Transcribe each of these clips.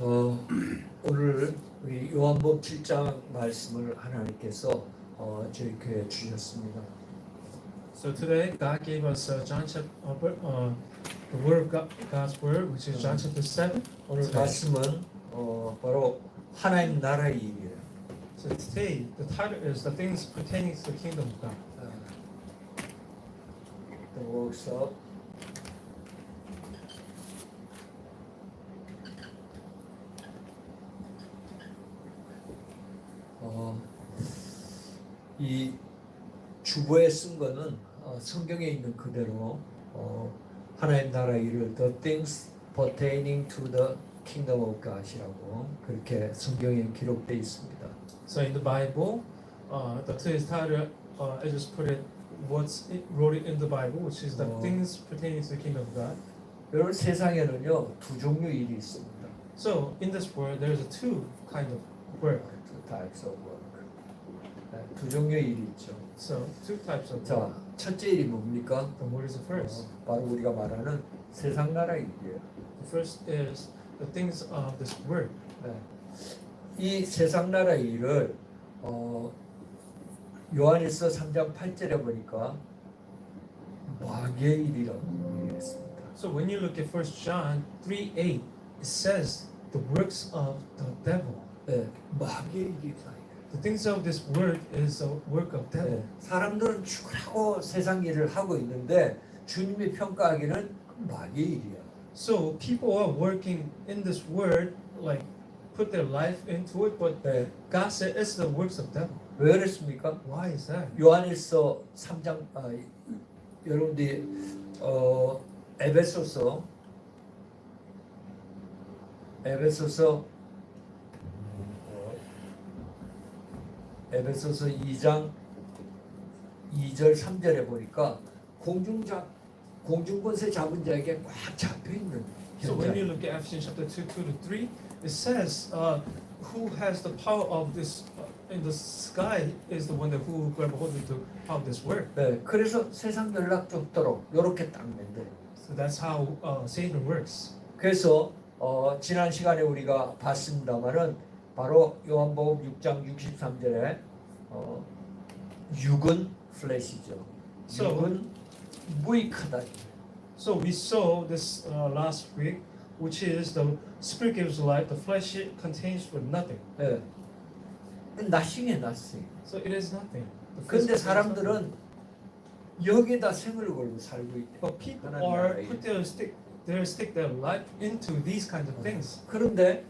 오늘 우리 요한복음 7장 말씀을 하나님께서 저희 교회에 주셨습니다. So today, God gave us John chapter, the word of God, God's word, which is John chapter 7. 오늘 today. 말씀은 바로 하나님 나라의 일이에요. So today, the title is the things pertaining to the kingdom of God. The works of 이 주보에 쓴 거는 성경에 있는 그대로 하나님 나라의 일을 The things pertaining to the kingdom of God이라고 그렇게 성경에 기록되어 있습니다. So in the Bible, the today's title, I just put it, wrote it in the Bible, which is the things pertaining to the kingdom of God. 여러분 세상에는요 두 종류 일이 있습니다. So in this world, there's two kind of work. Two types of work. 두 종류의 일이 있죠. So two types of 자, work. 첫째 일이 뭡니까? And what is the first? 바로 우리가 말하는 세상 나라의 일이에요. The first is the things of this world. 이 세상 나라의 일을 요한일서 3장 8절에 보니까 마귀의 일이라고 얘기했습니다. So when you look at 1 John 3:8, it says the works of the devil. 마귀의 일이다. The things of this world is the work of devil. 사람들은 죽으라고 세상 일을 하고 있는데 주님이 평가하기는 마귀의 일이야. So people are working in this world, like put their life into it, but God said it's the works of devil. 왜 그랬습니까? Why is that? 요한일서 3장 여러분들이 에베소서 2장 2절 3절에 보니까 공중권세 잡은 자에게 꽉 잡혀 있는 So when you 현장. look at Ephesians chapter 2:2-3, it says who has the power of this in the sky is the one that who grab hold of the power of this world. 그래서 세상 연락 좁도록 이렇게 딱 만들어요. So that's how Satan works. 그래서 지난 시간에 우리가 봤습니다만은 바로 요한복음 6장 63절에 육은 플래시죠. So- 육은 무익하다. So we saw this last week, which is the spirit gives life, the flesh contains for nothing. nothing에 nothing. So it is nothing. The 근데 physical is nothing. 사람들은 여기에다 생을 걸고 살고 있대. But people 하나님 are 나라에. put their life into these kinds of things. 그런데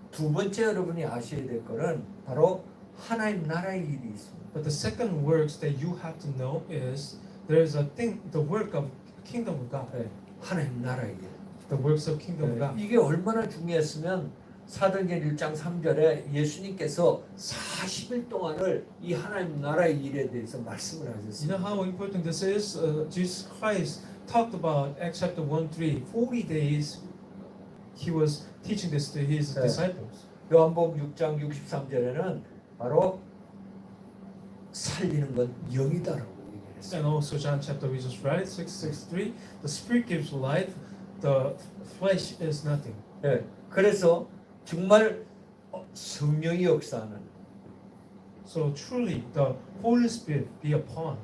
두 번째 여러분이 아셔야 될 거는 바로 하나님 나라의 일이 있습니다. But the second works that you have to know is there is a thing, the work of kingdom of God, 하나님 나라의 일. the works of kingdom of God. 이게 얼마나 중요했으면 사도행전 1장 3절에 예수님께서 40일 동안을 이 하나님 나라의 일에 대해서 말씀을 You know 하셨습니다. how important this is? Jesus Christ talked about Acts chapter 1:3. 40 days he was teaching this to his 네. disciples. 요한복음 6장 63절에는 바로 살리는 건 영이다라고 얘기했어요. And also John chapter we just read 6:63. The spirit gives life, the flesh is nothing. 그래서 정말 성령이 역사하는 So truly the Holy Spirit be upon,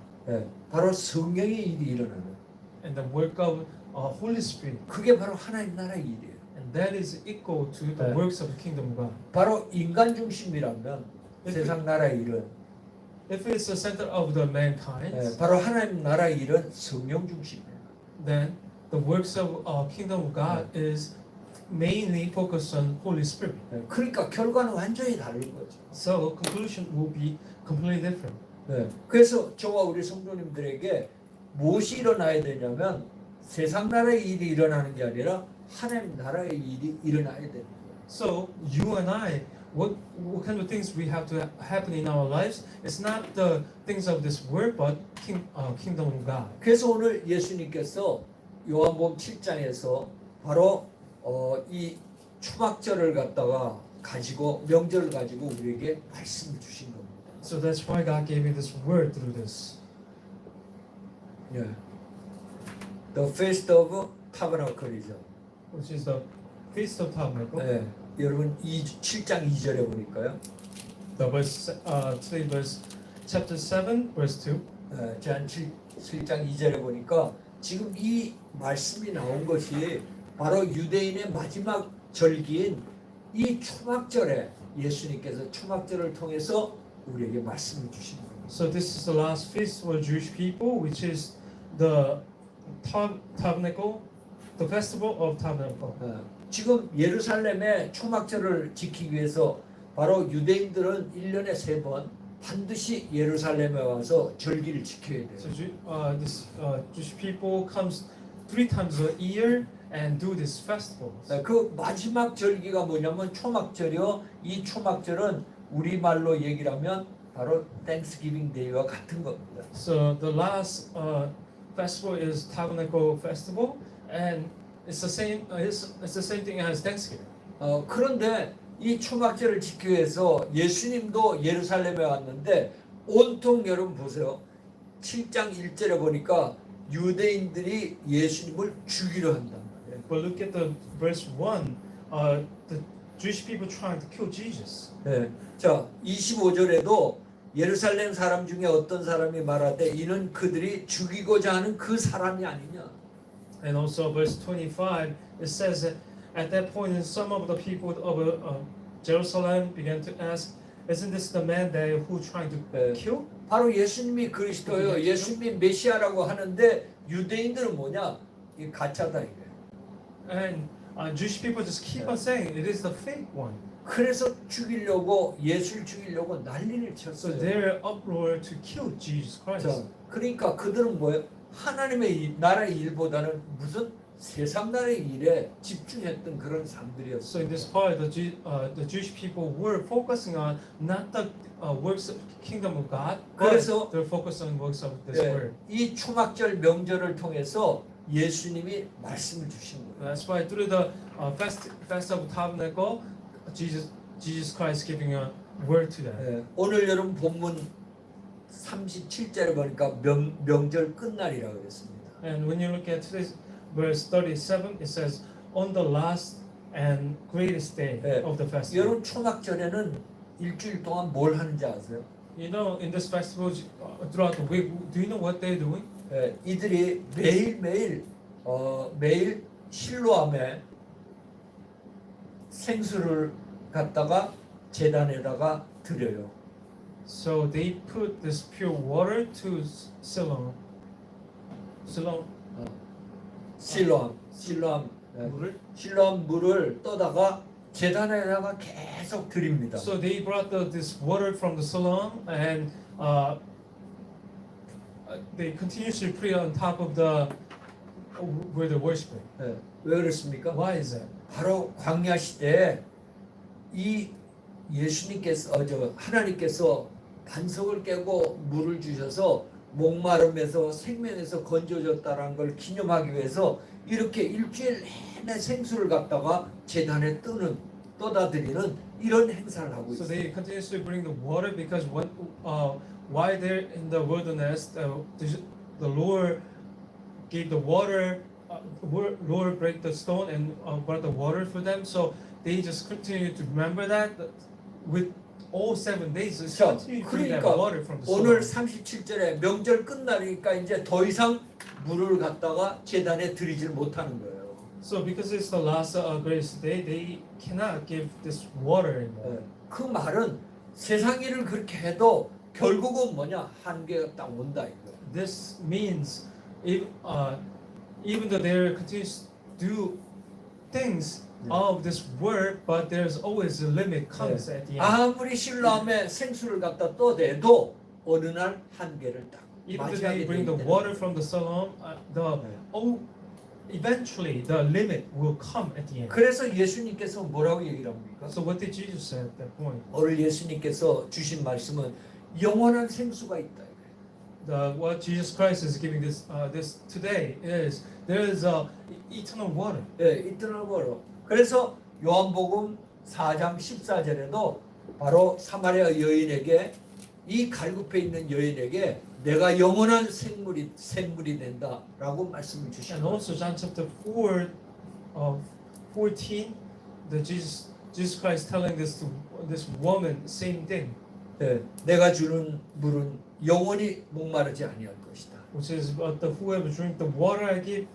바로 성령의 일이 일어나는 and the work of Holy Spirit, 그게 바로 하나님 나라의 일이에요. and that is equal to the 네. works of the kingdom of God. 바로 인간 중심이라면 세상 나라의 일은 If it's the center of the mankind, 바로 하나님 나라의 일은 성령 중심이에요. then the works of kingdom of God is mainly focused on Holy Spirit. 그러니까 결과는 완전히 다른 거죠. So conclusion will be completely different. 그래서 저와 우리 성도님들에게 무엇이 일어나야 되냐면 세상 나라의 일이 일어나는 게 아니라 하나님 나라의 일이 일어나야 됩니다. So you and I, what kind of things we have to happen in our lives? It's not the things of this world, but kingdom of God. 그래서 오늘 예수님께서 요한복음 7장에서 바로 이 초막절을 갖다가 가지고 명절을 가지고 우리에게 말씀을 주신 겁니다. So that's why God gave me this word through this. The Feast of Tabernacle이죠. Which is the Feast of Tabernacle. 여러분 7장 2절에 보니까요. The verse, today verse chapter 7, verse 2. 제한 7장 2절에 보니까 지금 이 말씀이 나온 것이 바로 유대인의 마지막 절기인 이 초막절에 예수님께서 초막절을 통해서 우리에게 말씀을 주신 겁니다. So this is the last feast for Jewish people, which is the tabernacle, the festival of tabernacle. 지금 예루살렘의 초막절을 지키기 위해서 바로 유대인들은 1년에 3번 반드시 예루살렘에 와서 절기를 지켜야 돼요. So this Jewish people comes 3 times a year and do this festival. 그 마지막 절기가 뭐냐면 초막절이요. 이 초막절은 우리말로 얘기를 하면 바로 Thanksgiving Day와 같은 겁니다. So the last festival is Tabernacle Festival, and it's the same. It's the same thing as Thanksgiving. 그런데 이 초막절을 지키기 위해서 예수님도 예루살렘에 왔는데 온통 여러분 보세요. 7장 1절에 보니까 유대인들이 예수님을 죽이려 한단 말이에요. But look at the verse 1. The Jewish people trying to kill Jesus. 네. 자, 25절에도 예루살렘 사람 중에 어떤 사람이 말하되 이는 그들이 죽이고자 하는 그 사람이 아니냐. And also verse 25, it says that at that point, some of the people of Jerusalem began to ask, "Isn't this the man that who trying to kill?" 바로 예수님이 그리스도요. 예수님이 메시아라고 하는데 유대인들은 뭐냐? 이 가짜다 이거예요. And Jewish people just keep on saying it is the fake one. 그래서 죽이려고 예수를 죽이려고 난리를 So 쳤어요. they're uproar to kill Jesus Christ. 자, 그러니까 그들은 뭐예요? 하나님의 나라의 일보다는 무슨 세상 나라의 일에 집중했던 그런 So 사람들이었어요. in this part, the Jewish people were focusing on not the works of the kingdom of God, but 그래서 they're focused on works of this 예, world. 이 초막절 명절을 통해서 예수님이 말씀을 주신 거예요. That's why through the fest of tabernacle, Jesus Christ giving a word to them. 예, 오늘 여러분 본문 37절에 보니까 명절 끝날이라고 그랬습니다. And when you look at today's verse 37, it says, "On the last and greatest day 예, of the festival." 여러분 초막절에는 일주일 동안 뭘 하는지 아세요? You know, in this festival, throughout the week, do you know what they're doing? 예, 이들이 매일매일 매일 실로암에 생수를 갖다가 제단에다가 드려요. So they put this pure water to Siloam. 실로암 물을? 실로암 물을 떠다가 제단에다가 계속 드립니다. So they brought this water from the Siloam and they continuously put it on top of the where they're worshiping. 예, 왜 그렇습니까? Why is that? 바로 광야 시대에 이 예수님께서 하나님께서 반석을 깨고 물을 주셔서 목마름에서 생명에서 건져줬다는 걸 기념하기 위해서 이렇게 일주일 내내 생수를 갖다가 제단에 떠다 드리는 이런 행사를 하고 So 있어요. they continuously bring the water because while they're in the wilderness, the Lord gave the water. Lord break the stone and brought the water for them. So they just continue to remember that with all 7 days. Just 자, continue to bring that 그러니까 water from the 오늘 stone. 37절에 명절 끝나니까 이제 더 이상 물을 갖다가 제단에 드리질 못하는 거예요. So because it's the last grace day, they cannot give this water anymore. 그 말은 세상 일을 그렇게 해도 결국은 뭐냐? 한계가 딱 온다 이거. This means even though they continue to do things of this word, but there's always a limit comes at the end. 아무리 실로암에 생수를 갖다 떠대도 어느 날 한계를 딱 Even though 맞이하게 they bring the 되기 water 때문에. from the Siloam, eventually the limit will come at the end. 그래서 예수님께서 뭐라고 얘기를 합니까? So what did Jesus say at that point? 오늘 예수님께서 주신 말씀은 영원한 생수가 있다. What Jesus Christ is giving this today is there is eternal water. 예, 이터널. 그래서 요한복음 4장 14절에도 바로 사마리아 여인에게 이 갈급해 있는 여인에게 내가 영원한 생물이 된다라고 말씀을 And 주시고 also John chapter 4, 14, Jesus Jesus Christ telling this woman same thing, 예, 내가 주는 물은 영원히 목마르지 아니할 것이다. which is whoever drink the water I give,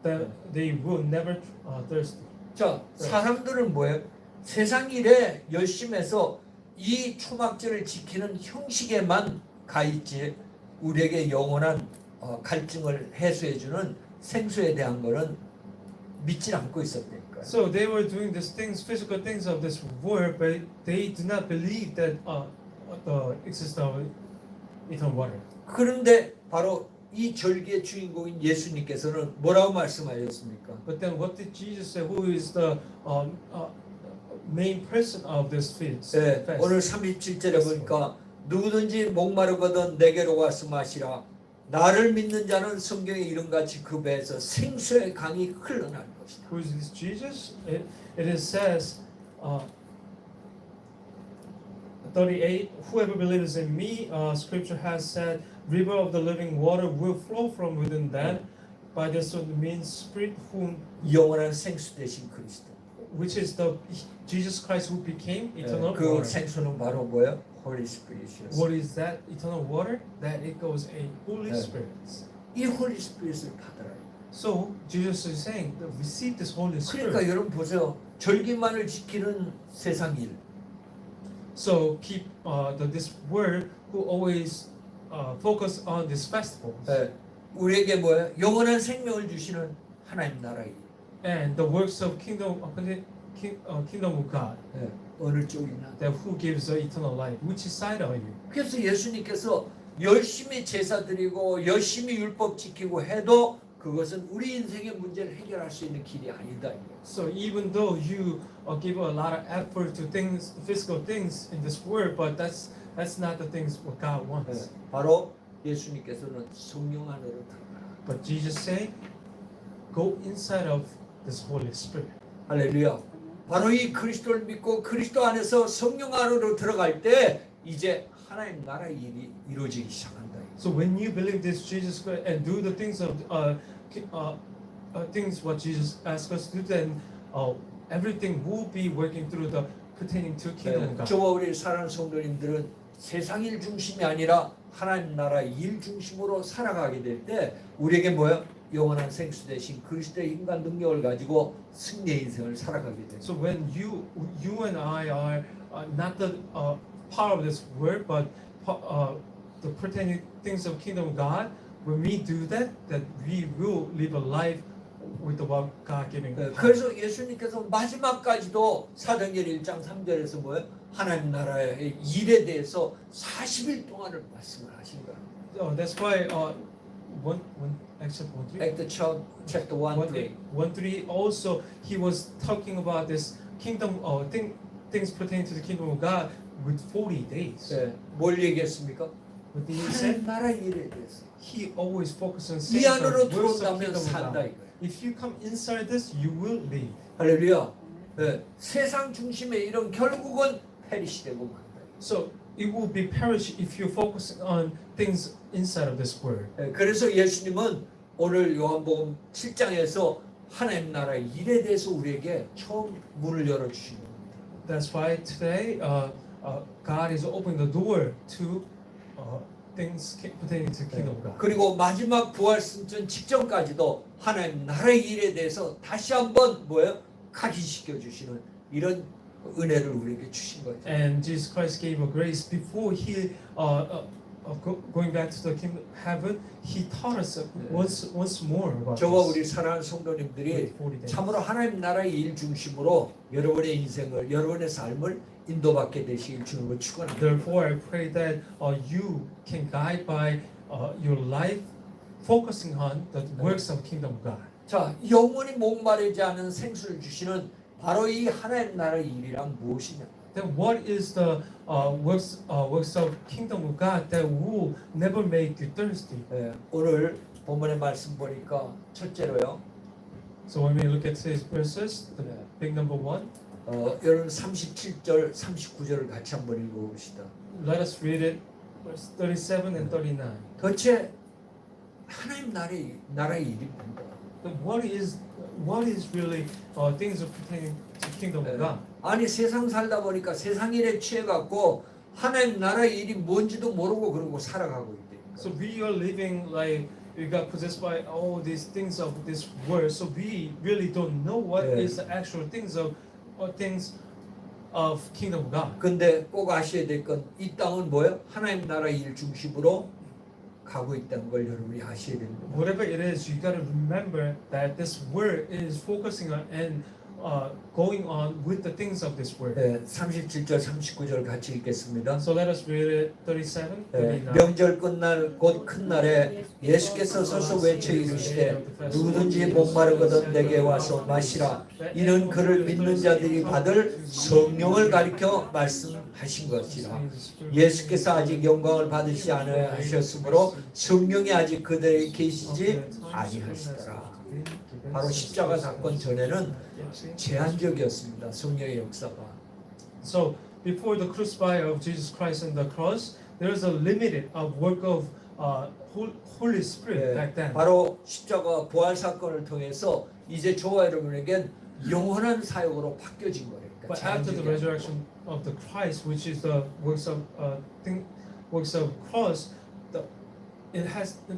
that they will never thirsty. 자, 사람들은 뭐예요? 세상 일에 열심히 해서 이 초막절을 지키는 형식에만 가 있지 우리에게 영원한 갈증을 해소해주는 생수에 대한 거는 믿지 않고 있었다니까요. So they were doing these things, physical things of this world, but they do not believe that the existence of eternal water. 그런데 바로 이 절기의 주인공인 예수님께서는 뭐라고 말씀하셨습니까? But then what did Jesus say? Who is the main person of this feast? 예, fast? 오늘 37절에 보니까 누구든지 목마르거든 내게로 와서 마시라. 나를 믿는 자는 성경에 이름같이 그 배에서 생수의 강이 흘러날 것이다. Who is this Jesus? It says, 38, whoever believes in me, scripture has said, river of the living water will flow from within them. By this means spirit whom, 영원한 생수 되신 그리스도. which is the Jesus Christ who became eternal 그 water. 생수는 바로 뭐예요? Holy Spirit이었어요. What is that eternal water? That it goes a Holy Yeah. Spirit. 이 Holy Spirit을 받으라. So Jesus is saying that receive this Holy Spirit. 그러니까 여러분 보세요. 절기만을 지키는 세상 일. So keep this word who always focus on this festival 예, 우리에게 뭐예요? 영원한 생명을 주시는 하나님 나라의 일. and the works of kingdom of God. 예, 어느 쪽이나. That who gives the eternal life? Which side are you? 그래서 예수님께서 열심히 제사 드리고 열심히 율법 지키고 해도 그것은 우리 인생의 문제를 해결할 수 있는 길이 아니다. So even though you give a lot of effort to things, physical things in this world, but that's not the things what God 예, wants. 바로 예수님께서는 성령 안으로 들어가라. But Jesus say, go inside of this Holy Spirit. 할렐루야. 바로 이 그리스도를 믿고 그리스도 안에서 성령 안으로 들어갈 때 이제 하나님 나라의 일이 이루어지기 시작한다. So when you believe this Jesus Christ and do the things of things what Jesus asked us to do, then everything will be working through the pertaining to kingdom of God. 저와 우리 사랑하는 성도님들은 세상 일 중심이 아니라 하나님 나라 일 중심으로 살아가게 될 때 우리에게 뭐야? 영원한 생수 대신 그리스도의 힘과 능력을 가지고 승리의 인생을 살아가게 돼. So when you and I are not the part of this world, but the pertaining things of kingdom of God, when we do that, that we will live a life with the what God giving. 그래서 예수님께서 마지막까지도 사도행전 1장 3절에서 뭐예요? 하나님 나라의 일에 대해서 40일 동안을 말씀을 하신 거예요. That's why except 1:3. Act chapter 1:3. 1:3 also he was talking about this kingdom things pertaining to the kingdom of God with 40 days. 네, 뭘 얘기했습니까? But he 하나님 said 나라 일에 대해서 he always focuses on 이 saying 안으로 the works of 들어온다면 kingdom of 산다 God. 이거예요. If you come inside this, you will live. 할렐루야. 네, 세상 중심의 이런 결국은 페리시되고 만다. So it will be perish if you focus on things inside of this world. 네, 그래서 예수님은 오늘 요한복음 7장에서 하나님 나라의 일에 대해서 우리에게 처음 문을 열어 주신 겁니다. That's why today God is opening the door to things pertaining to the kingdom of God. 그리고 마지막 부활 승천 직전까지도 하나님 나라의 일에 대해서 다시 한번 뭐예요? 각인시켜 주시는 이런 은혜를 우리에게 주신 거죠. And Jesus Christ gave a grace before he going back to the kingdom heaven. He taught us once more about 저와 this. 우리 사랑하는 성도님들이 40 days. 참으로 하나님 나라의 일 중심으로 여러분의 인생을 여러분의 삶을 인도받게 되시길 주님을 축원합니다. Therefore, I pray that you can guide by your life, focusing on the works of kingdom of God. 자, 영원히 목마르지 않은 생수를 주시는 바로 이 하나님 나라의 일이란 무엇이냐? Then what is the works of kingdom of God that will never make you thirsty? 예, 오늘 본문의 말씀 보니까 첫째로요. So when we look at today's verses, the Yeah. big number one, 여러분 37절, 39절을 같이 한번 읽어봅시다. let us read it, verse 37 and 39. 도대체 하나님 나라의 일이 뭔가? Then what is really things pertaining to kingdom of God. 아니 세상 살다 보니까 세상 일에 취해갖고 하나님 나라의 일이 뭔지도 모르고 그러고 살아가고 있대. So we are living like we got possessed by all these things of this world. So we really don't know what Yeah. is the actual things of or things of kingdom of God. 근데 꼭 아셔야 될 건 이 땅은 뭐예요? 하나님 나라 일 중심으로 가고 있다는 걸 여러분이 아셔야 됩니다. Whatever it is, you got to remember that this word is focusing on and going on with the things of this word. 네, 37절 39절 같이 읽겠습니다. So let us read it 37, 네, 39. 명절 끝날 곧 큰 날에 예수께서 서서 외쳐 이르시되 누구든지 목마르거든 내게 와서 마시라. 이는 그를 믿는 자들이 받을 성령을 가리켜 말씀하신 것이라. 예수께서 아직 영광을 받으시지 않아 하셨으므로 성령이 아직 그들에게 계시지 아니하시더라. 바로 십자가 사건 전에는 제한적이었습니다. 성령의 역사가. So before the crucifixion of Jesus Christ on the cross, there is a limited work of Holy Spirit back then. 바로 십자가 부활 사건을 통해서 이제 저와 여러분에겐 영원한 사역으로 바뀌어진 거예요. 그러니까 But after the 제한적이 resurrection of the Christ, which is the works of cross, the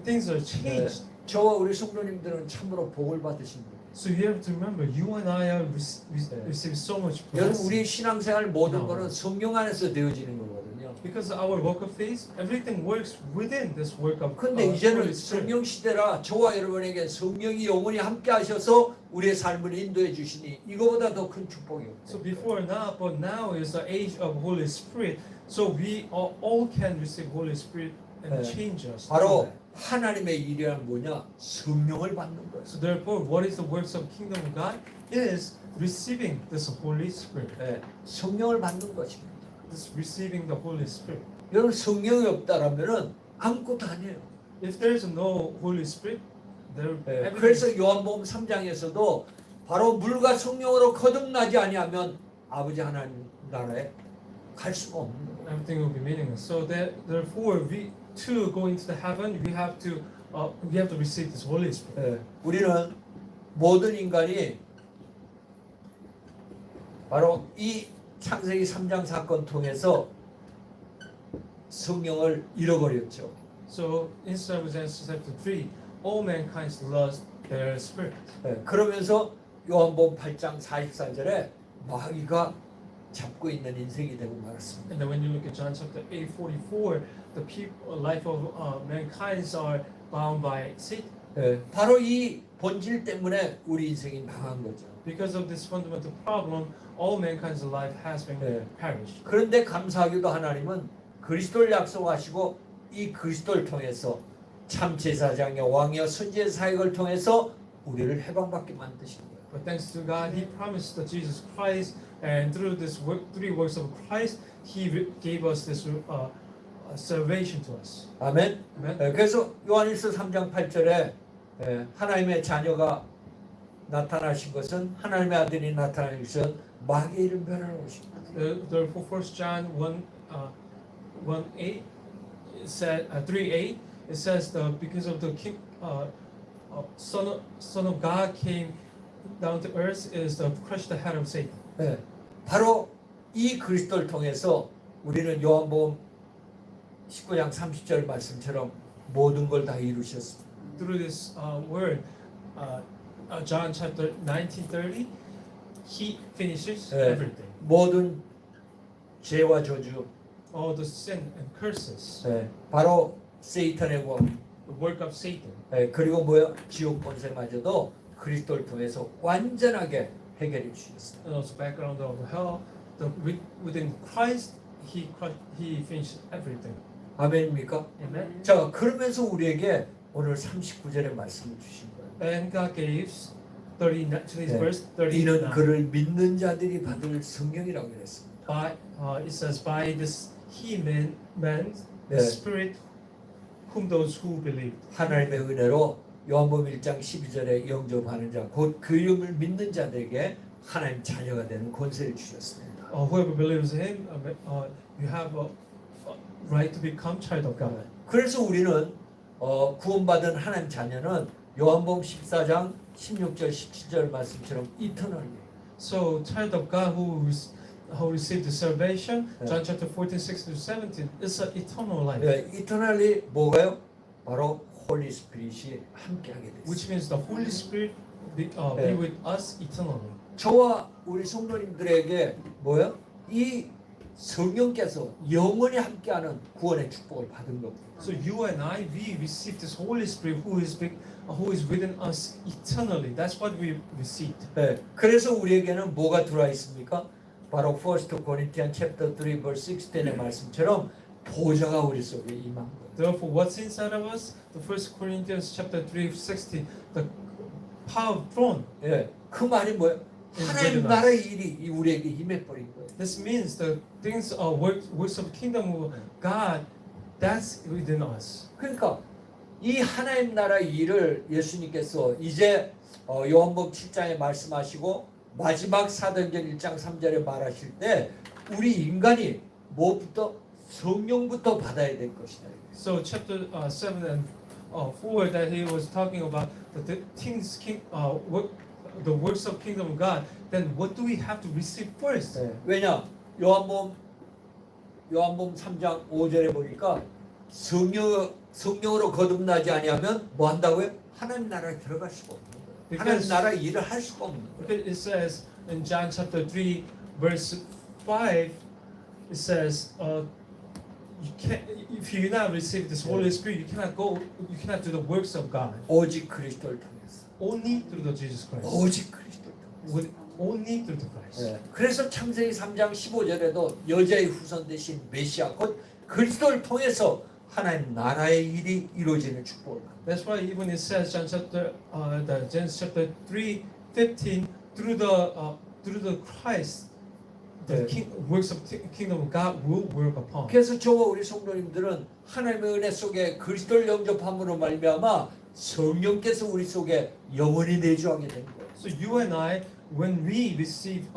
things are changed. 저와 우리 성도님들은 참으로 복을 받으신 거예요. So you have to remember, you and I are receive so much 여러분 blessing. 우리 신앙생활 모든 No. 거는 성령 안에서 되어지는 거거든요. Because our walk of faith, everything works within this work of 근데 Holy 이제는 Spirit. 성령 시대라 저와 여러분에게 성령이 영원히 함께 하셔서 우리의 삶을 인도해 주시니 이거보다 더 큰 축복이 So 없어요. before now, but now is the age of Holy Spirit. So we all can receive Holy Spirit and 네. change us. 바로 하나님의 일이란 뭐냐? 성령을 받는 거예요. So therefore, what is the works of kingdom of God? Is receiving this Holy Spirit. 네, 성령을 받는 것입니다. This receiving the Holy Spirit. 여러분 성령이 없다라면은 아무것도 아니에요. If there is no Holy Spirit, there 네, everything 그래서 요한복음 3장에서도 바로 물과 성령으로 거듭나지 아니하면 아버지 하나님 나라에 갈 수가 없는 거예요. everything will be meaningless. So that therefore, we to go into the heaven, we have to receive this Holy Spirit. 네, 우리는 모든 인간이 바로 이 창세기 3장 사건 통해서 성령을 잃어버렸죠. So in Genesis chapter 3, all mankind lost their spirit. 네, 그러면서 요한복음 8장 44절에 마귀가 잡고 있는 인생이 되고 말았습니다. And then when you look at John chapter 8:44, the life of mankind are bound by Satan. 네, 바로 이 본질 때문에 우리 인생이 망한 거죠. Because of this fundamental problem, all mankind's life has been 네. perished. 그런데 감사하게도 하나님은 그리스도를 약속하시고 이 그리스도를 통해서 참 제사장의 왕이여 선지의 사역을 통해서 우리를 해방받게 만드신 거예요. But thanks to God, He promised that Jesus Christ, and through this three works of Christ, He gave us this salvation to us. 아멘. Amen. 네, 그래서 요한일서 3장 8절에 하나님의 자녀가 나타나신 것은 하나님의 아들이 나타나신 것은 마귀의 일을 멸하는 것입니다. Therefore, 1 John 1:8 it said 3:8 it says because of the Son of God came down to earth is to crush the head of Satan. 네, 바로 이 그리스도를 통해서 우리는 요한복음 19장 30절 말씀처럼 모든 걸 다 이루셨습니다. Through this word, John chapter 19:30, He finishes 네, everything, 모든 죄와 저주, all the sin and curses, 네, 바로 세이탄의 권, the work of Satan. 네, 그리고 뭐야 지옥 권세마저도 그리스도를 통해서 완전하게 해결해 주셨습니다. And also background of hell, within Christ, He finished everything. 아멘입니까? Amen. 자, 그러면서 우리에게 오늘 39절의 말씀을 주신 거예요. And God gave today's 네. verse 이는 39. 그를 믿는 자들이 받을 성령이라고 그랬습니다. It says by this He meant the 네. Spirit whom those who believed. 하나님의 은혜로 요한복음 1장 12절에 영접하는 자, 곧 그 이름을 믿는 자들에게 하나님 자녀가 되는 권세를 주셨습니다. Whoever believes in Him, you have a right to become child of God. 그래서 우리는 구원받은 하나님 자녀는 요한복음 14장 16절 17절 말씀처럼 이터널이에요. So child of God who received the salvation, 네. John chapter 14, 16 to 17, is an eternal life. 예, 이터널리 뭐가요? 바로 홀리 스피릿이 함께하게 Which 됐어요. means the Holy Spirit be 네. with us eternally. 저와 우리 성도님들에게 뭐요? 이 성령께서 영원히 함께하는 구원의 축복을 받은 겁니다. So you and I, we receive this Holy Spirit who is within us eternally. That's what we received. 네, 그래서 우리에게는 뭐가 들어와 있습니까? 바로 1 Corinthians chapter 3 verse 16의 말씀처럼 보좌가 우리 속에 임한 거예요. Therefore, what's inside of us? The 1 Corinthians chapter 3:16, the power of throne. 예, 그 말이 뭐예요? 하나님 나라의 일이 우리에게 임해 버린 거예요. This means the things works of kingdom of God, that's within us. 그러니까 이 하나님 나라의 일을 예수님께서 이제 요한복음 7장에 말씀하시고 마지막 사도행전 1장 3절에 말하실 때 우리 인간이 무엇부터 성령부터 받아야 될 것이다. So chapter 7 and 4 that he was talking about the things the works of kingdom of God. Then what do we have to receive first? 네, 왜냐? 요한복음 3장 5절에 보니까 성령으로 거듭나지 아니하면 뭐 한다고요? 하나님 나라에 들어갈 수가 없는 거예요. 하나님 나라의 일을 할 수가 없는 거예요. Because it says in John chapter 3 verse 5, it says you can't, if you not receive this Holy Spirit, you cannot do the works of God. 오직 그리스도를 통해서. Only through the Jesus Christ. 오직 그리스도를 통해서. Only through the Christ. 네. 그래서 창세기 3장 15절에도 여자의 후손 대신 메시아 곧 그리스도를 통해서 하나님 나라의 일이 이루어지는 축복을 받습니다. That's why even it says Genesis chapter 3:15 through the Christ, the 네. works of kingdom of God will work upon. 그래서 저와 우리 성도님들은 하나님의 은혜 속에 그리스도를 영접함으로 말미암아 성령께서 우리 속에 영원히 내주하게 된 거예요. So you and I, when we receive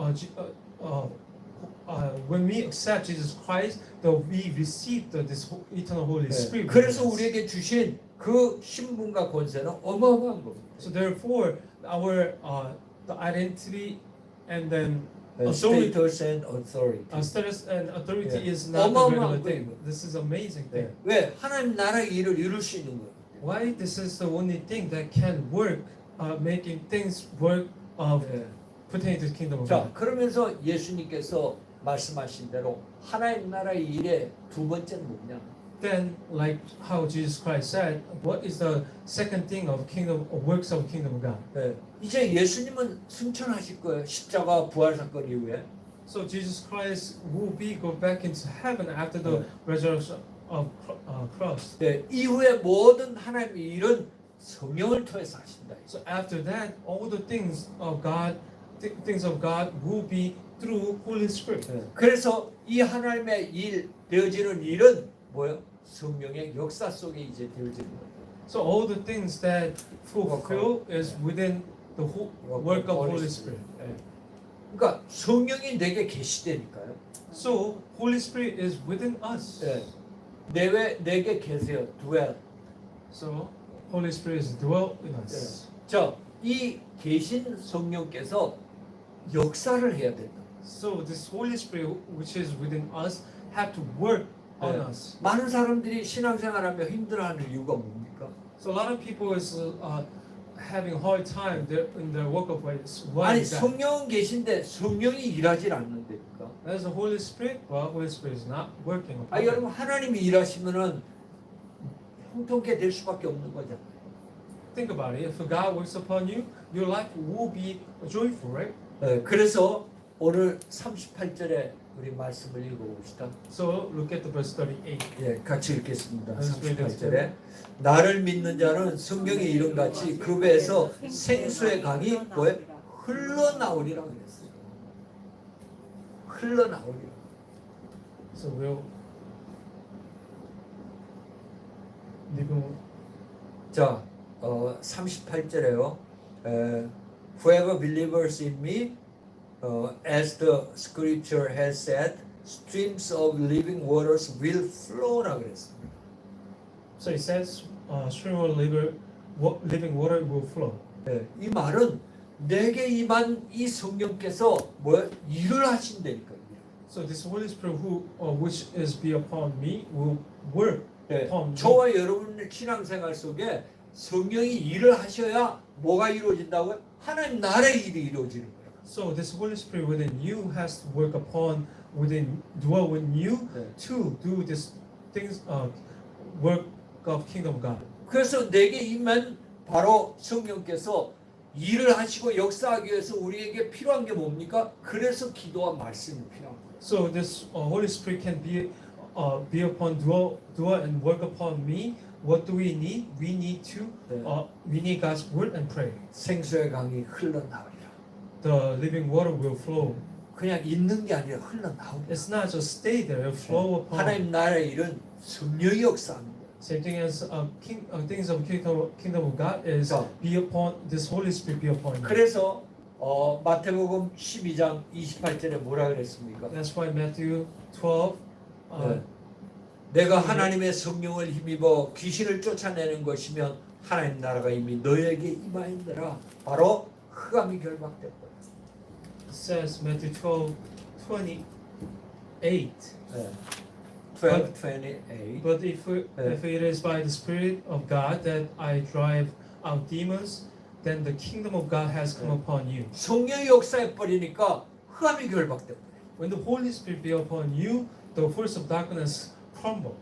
when we accept Jesus Christ, that we receive this eternal Holy Spirit. 그래서 우리에게 주신 그 신분과 권세는 어마어마한 겁니다. So therefore, our the identity and then authority, Status and authority. status and authority 네. is not the 어마어마한 regular thing. 거예요. This is amazing thing. 네. 왜? 하나님 나라의 일을 이룰 수 있는 거예요. Why this is the only thing that can work, making things work 네. pertaining to the kingdom of 자, God. 그러면서 예수님께서 말씀하신 대로 하나님 나라의 일의 두 번째는 뭐냐? Then, like how Jesus Christ said, what is the second thing of kingdom of works of kingdom of God? 네. 이제 예수님은 승천하실 거예요. 십자가 부활 사건 이후에. So Jesus Christ will go back into heaven after the resurrection of cross. 네. 이후에 모든 하나님의 일은 성령을 통해서 하신다. So after that, all the things of God, things of God will be through Holy Spirit. 네. 그래서 이 하나님의 일 되어지는 일은 뭐요? 성령의 역사 속에 이제 되어지는 거예요. So all the things that fulfill is within the work of Holy Spirit. 네. 그러니까 성령이 내게 계시되니까요. So Holy Spirit is within us. 네. 내게 계세요. dwell. So Holy Spirit is dwell in us. 자, 이 계신 성령께서 역사를 해야 된다. So this Holy Spirit, which is within us, have to work on 네. us. 많은 사람들이 신앙생활하며 힘들어하는 이유가 뭡니까? So a lot of people is having a hard time in their work of ways. Why 아니 is that? 성령은 계신데 성령이 일하질 않는다니까. There's the Holy Spirit, but Holy Spirit is not working upon 아 us. 여러분 하나님이 일하시면은 형통케 될 수밖에 없는 거잖아요. Think about it. If God works upon you, your life will be joyful, right? 네, 그래서 오늘 38절에 우리 말씀을 읽어봅시다. So look at the verse 38. 예, 같이 읽겠습니다. Let's read it 38절에 나를 믿는 자는 성경의 이름같이 그 배에서 생수의 강이 뭐에 흘러나오리라 그랬어요. 흘러나오리라. So we'll living. 자, 38절에요. Whoever believes in me, as the scripture has said, streams of living waters will flow라 그랬습니다. So it says, stream of living water will flow. 네, 이 말은 내게 임한 이 성령께서 뭐 일을 하신다니까. So this Holy Spirit who which is be upon me will work 네, upon me. 저와 여러분의 신앙생활 속에 성령이 일을 하셔야 뭐가 이루어진다고요? 하나님 나라의 일이 이루어지는 거예요. So this Holy Spirit within you has to work upon dwell within you 네. to do this things work of kingdom God. 그래서 내게 임한 바로 성령께서 일을 하시고 역사하기 위해서 우리에게 필요한 게 뭡니까? 그래서 기도와 말씀이 필요한 거예요. So this Holy Spirit can be upon dwell and work upon me. What do we need? We need God's word and pray. 생수의 강이 흘러나오리라. The living water will flow. 그냥 있는 게 아니라 흘러나오리라. It's not just stay there; it flow upon. 하나님 나라의 일은 성령이 역사하는 거예요. Same thing as things of kingdom of God is So- be upon this Holy Spirit be upon you. 그래서 마태복음 12장 28절에 뭐라 그랬습니까? That's why Matthew 12. 네. 내가 하나님의 성령을 힘입어 귀신을 쫓아내는 것이면 하나님 나라가 이미 너에게 임하였느라 바로 흑암이 결박됐다. says Matthew 12:28. 네. 12:28. But if it is by the Spirit of God that I drive out demons, then the kingdom of God has come upon you. 성령이 역사해 버리니까 흑암이 결박됐다. When the Holy Spirit be upon you, the force of darkness crumble.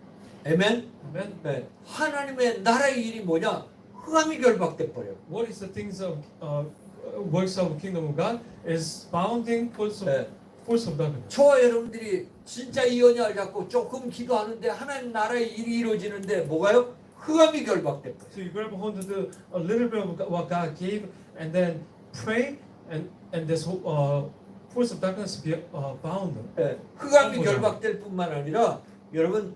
아멘. Amen. 네. 하나님의 나라의 일이 뭐냐? 흑암이 결박돼 버려. What is the things of works of the kingdom of God is bounding force 네. of darkness. 저와 여러분들이 진짜 이 언약을 잡고 조금 기도하는데 하나님 나라의 일이 이루어지는데 뭐가요? 흑암이 결박돼 버려. So you grab a hold of a little bit of what God gave, and then pray, and this force of darkness be bound. 네. 흑암이 결박될 뿐만 아니라 여러분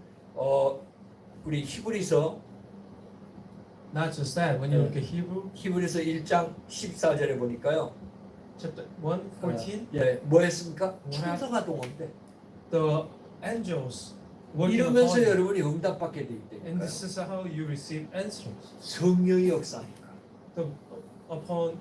우리 히브리서 Not just that. When you look at Hebrew 히브리서 1장 14절에 보니까요. chapter 1:14, 예, 뭐 했습니까? 뭐라- 천사가 동원돼. the angels working 이러면서 upon you. 여러분이 응답받게 돼 And 있다니까요. this is how you receive answers. 성령이 역사하니까. Upon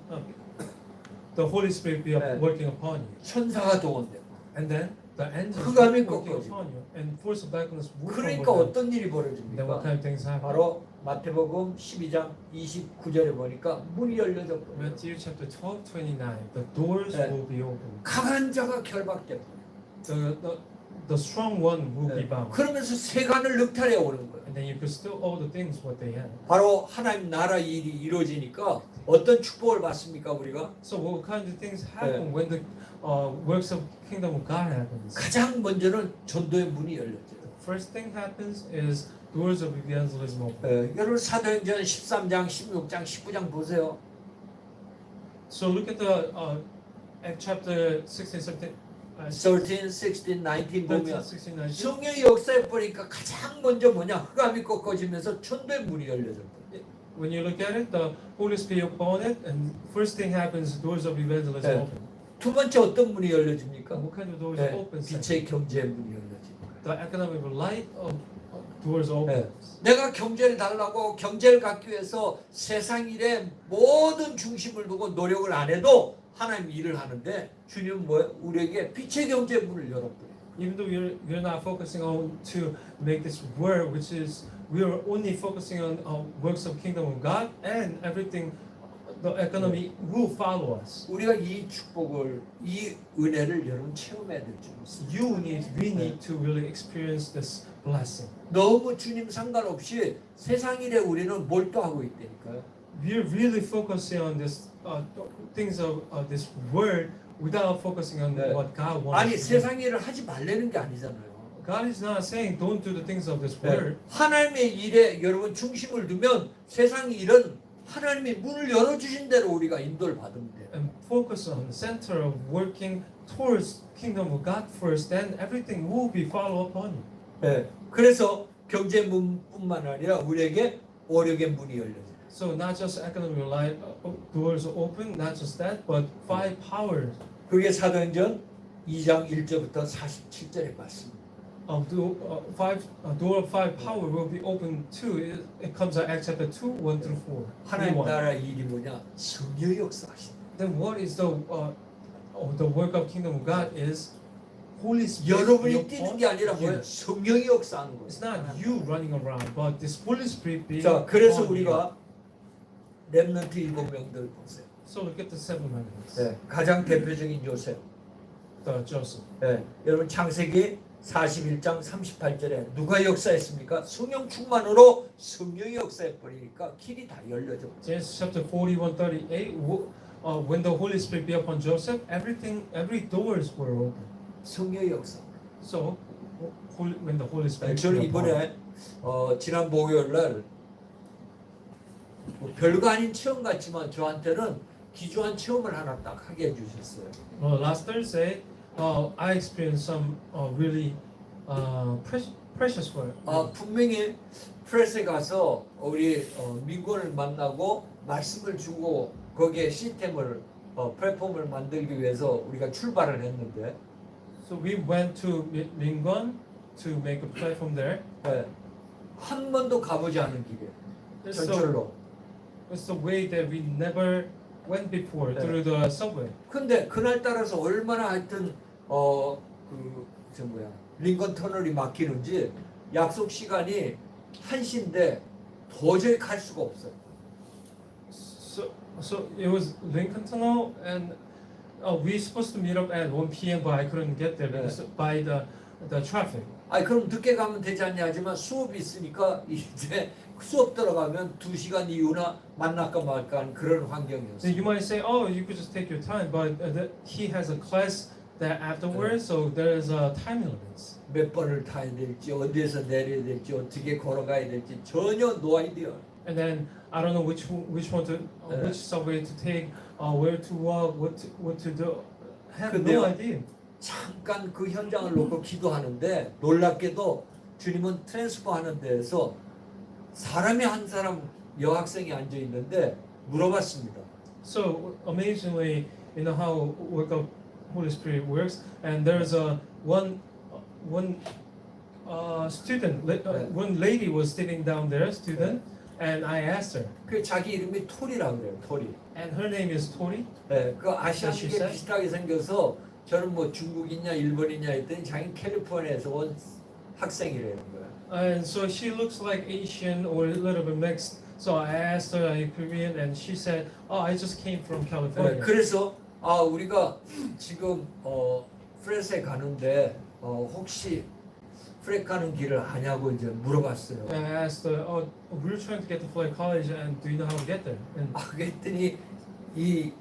the Holy Spirit be 네. working upon you, 천사가 동원돼. and then the angels 흑암이 working 꺾어지고. upon you, and force of darkness will 그러니까 crumble down. 어떤 일이 Then what 벌어집니까? kind of things happen? 바로 마태복음 12장 29절에 보니까 문이 열려져 버려요. Matthew chapter 12:29. The doors 네. will be opened. 강한 자가 결박돼 버려요. The strong one will be 네. bound. 그러면서 세간을 늑탈해 오는 거예요. And then you could steal all the things what they have. 바로 하나님 나라 일이 이루어지니까 어떤 축복을 받습니까 우리가? So what kind of things happen when the works of kingdom of God happens? 가장 먼저는 전도의 문이 열려져요. First thing happens is doors of evangelism open. 여러분 사도행전 13장, 16장, 19장 보세요. So look at the Act chapter 16, 17, 13, 16, 19 보면 16, 19. 성령이 역사해 버리니까 가장 먼저 뭐냐? 흑암이 꺾어지면서 천도의 문이 열려져. When you look at it, the Holy Spirit upon it, and first thing happens, doors of evangelism 네. open. 두 번째 어떤 문이 열려집니까? What kind of doors 네, open? 빛의 경제의 문이 열려집니다. The economic light of doors open. 내가 경제를 달라고 경제를 갖기 위해서 세상 일에 모든 중심을 두고 노력을 안 해도 하나님 일을 하는데 주님은 뭐예요? 우리에게 빛의 경제 문을 열어버려요. Even though we're not focusing on to make this word, which is we are only focusing on works of kingdom of God, and everything, the economy will follow us. 우리가 이 축복을, 이 은혜를 여러분 체험해야 될 줄 믿습니다. We need to really experience this blessing. 너무 주님 상관없이 세상 일에 우리는 몰두하고 있다니까요. We're really focusing on this things of this word without focusing on 네. what God wants. 아니 us to do. 세상 일을 하지 말라는 게 아니잖아요. God is not saying don't do the things of this 네. word. 하나님의 일에 여러분 중심을 두면 세상 일은 하나님이 문을 열어주신 대로 우리가 인도를 받으면 돼요. And focus on the center of working towards kingdom of God first, then everything will be follow upon you. 네. 그래서 경제 문뿐만 아니라 우리에게 오력의 문이 열려요. So not just economic light doors open, not just that, but five powers 그게 사도행전 2장 1절부터 47절에 말씀입니다. of door of five power will be open too. It comes out Acts chapter 2, 1 through 4. 하나님 나라 일이 뭐냐? 성령의 역사하신다. then what is the work of kingdom of God is Holy Spirit. 여러분이 be 뛰는 upon 게 아니라 you. 뭐예요? 성령이 역사하는 거예요. It's not you running around, but this Holy Spirit being 자, 그래서 upon you. 우리가 렘넌트 7명들 보세요. So look at the seven members. 네, 가장 대표적인 요셉. The Joseph. 네, 여러분 창세기 41장 38절에 누가 역사했습니까? 성령 충만으로 성령이 역사해 버리니까 길이 다 열려져. Genesis chapter 41:38. When the Holy Spirit be upon Joseph, every doors were open. 성령의 역사. So when the Holy Spirit 저는 be upon. 이번에 지난 목요일 날 별거 아닌 체험 같지만 저한테는 기초한 체험을 하나 딱 하게 해주셨어요. Last Thursday, I experienced some really precious word. 분명히 프레스에 가서 우리 민권을 만나고 말씀을 주고 거기에 시스템을 플랫폼을 만들기 위해서 우리가 출발을 했는데 So we went to Mingon to make a platform there. 네, 한 번도 가보지 않은 길이에요. 전철로. It's the way that we never went before 네. through the subway. 근데 그날 따라서 얼마나 하여튼 링컨 터널이 막히는지 약속 시간이 1시인데 도저히 갈 수가 없어요. So it was Lincoln Tunnel, and we supposed to meet up at 1 p.m. but I couldn't get there because by the traffic. 아니 그럼 늦게 가면 되지 않냐 하지만 수업이 있으니까 이제 수업 들어가면 2시간 이후나 만날까 말까 하는 그런 So 환경이었어요. you might say, oh, you could just take your time, but he has a class that afterwards, so there is a time limits. 몇 번을 타야 될지 어디에서 내려야 될지 어떻게 걸어가야 될지 전혀 no idea. And then I don't know which one to which subway to take, where to walk, what to do. I have no 근데요, idea. 잠깐 그 현장을 놓고 기도하는데 놀랍게도 주님은 트랜스퍼 하는 데에서 사람이 한 사람 여학생이 앉아 있는데 물어봤습니다. So amazingly, you know how work of Holy Spirit works, and there's one student, one lady was sitting down there, student, and I asked her, 그 자기 이름이 토리라고 그래요. 토리. and her name is Tori. 네, 그 아시아식에 사실상? 비슷하게 생겨서 저는 뭐 중국이냐 일본이냐 했더니 자기는 캘리포니아에서 온 학생이라는 거예요. And so she looks like Asian or a little bit mixed. So I asked her, are you Korean? And she said, oh, I just came from 네, California. 그래서 우리가 지금 프레스에 가는데 혹시 프레 가는 길을 아냐고 이제 물어봤어요. And I asked her, oh, we're trying to get to Floyd College, and do you know how to get there? And 그랬더니 이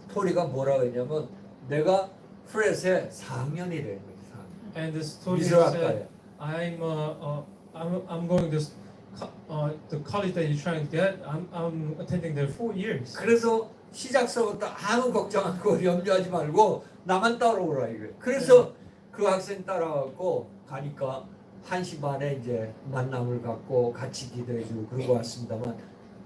토리가 뭐라고 했냐면 내가 프레스에 4학년이래요. And this Tori 미술학과에. said, I'm going this the college that you're trying to get. I'm attending there 4 years. 그래서 시작서부터 아무 걱정 않고 염려하지 말고 나만 따라오라 이거예요. 그래서 그 학생 따라가고 가니까 1시 반에 이제 만남을 갖고 같이 기도해주고 그러고 왔습니다만